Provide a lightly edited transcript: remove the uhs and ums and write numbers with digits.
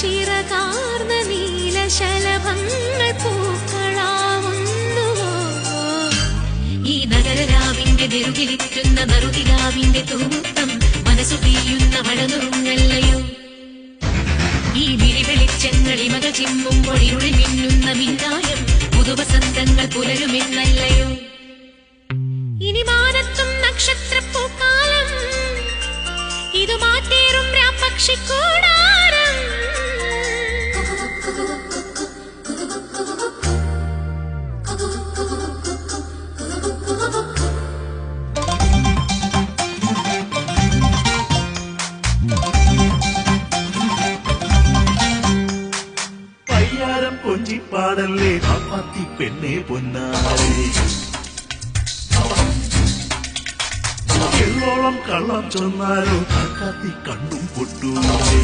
ചിറകാർന്ന നീലശലഭങ്ങൾ പൂക്കളാവുന്നുവോ? ഈ നഗരരാവിന്റെ നെറുകിലിറ്റുന്ന നറുകിലാവിന്റെ തൂത്തം മനസ്സു പെയ്യുന്ന മഴനുറുങ്ങല്ലയോ? ഈ വിരിവെളിച്ചങ്ങൾ ഇമക ചിമ്മുമ്പോൾ ഇരുളി മിന്നുന്ന മിന്നായം പുതുവസന്തങ്ങൾ പുലരുമെന്നല്ലയോ? ഇനി മാനത്തും നക്ഷത്രപ്പൂക്കാലം, ഇത് മാറ്റേറും രാപ്പക്ഷിക്കൂടാരം. പയ്യാരം കൊഞ്ചിപ്പാടല്ലേ പാപ്പാത്തി പെണ്ണെ പൊന്നാരെ, എള്ളോളം കള്ളം ചൊന്നാലോ കാക്കാത്തി കണ്ണും പൊട്ടൂലേ.